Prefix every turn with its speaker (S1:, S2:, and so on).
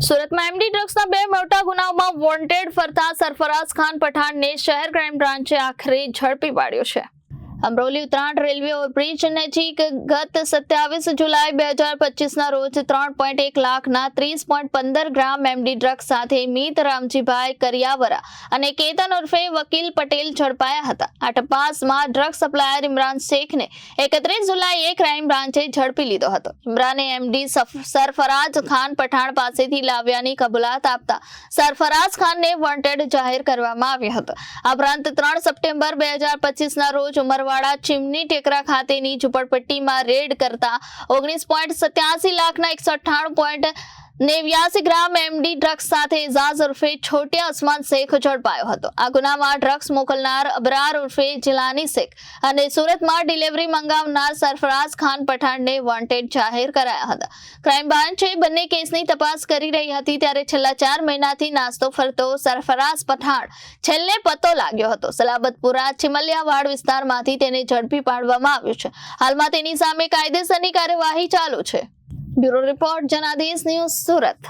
S1: સુરતમાં એમડી ડ્રગ્સના બે મોટા ગુનાઓમાં વોન્ટેડ ફરતા સરફરાઝ ખાન પઠાણને શહેર ક્રાઇમ બ્રાન્ચે આખરે ઝડપી પાડ્યો છે। અમરોલી ઉત્તરાયણ રેલવે ઓવરબ્રિજ નજીક ગત 27 જુલાઈ 2025ના રોજ 3.1 લાખના 30.15 ગ્રામ એમડી ડ્રગ્સ સાથે મીત રામજીભાઈ કરિયાવરા અને કેતન ઉર્ફે વકીલ પટેલ ઝડપાયા હતા। આ તપાસમાં ડ્રગ સપ્લાયર ઇમરાન શેખને 31 જુલાઈએ ક્રાઇમ બ્રાન્ચે ઝડપી લીધો હતો। ઇમરાને એમડી સરફરાઝ ખાન પઠાણ પાસેથી લાવ્યાની કબૂલાત આપતા સરફરાઝ ખાનને વોન્ટેડ જાહેર કરવામાં આવ્યો હતો। આ ઉપરાંત 3 સપ્ટેમ્બર 2025ના રોજ ઉમરવાડા ચીમની ટેકરા ખાતેની ઝુંપડપટ્ટીમાં રેડ કરતા 19.87 લાખના 198.89 ગ્રામ એમડી ડ્રગ્સ સાથે એઝાઝ ઉર્ફે છોટે અસમાન શેખ ઝડપાયો હતો। આ ગુનામાં ડ્રગ્સ મોકલનાર અબરાર ઉર્ફે જિલાની શેખ અને સુરતમાં ડિલિવરી મંગાવનાર સરફરાઝ ખાન પઠાણને વોન્ટેડ જાહેર કરાયા હતા। ક્રાઇમ બ્રાન્ચે બંને કેસની તપાસ કરી રહી હતી ત્યારે છેલ્લા 4 મહિનાથી નાસ્તો ફરતો સરફરાઝ પઠાણ છેલ્લે પતો લાગ્યો હતો। સલાબતપુરા ચિમલિયાવાડ વિસ્તારમાંથી તેને ઝડપી પાડવામાં આવ્યો છે। હાલમાં તેની સામે કાયદેસરની કાર્યવાહી ચાલુ છે। Bureau report Janadesh news Surat.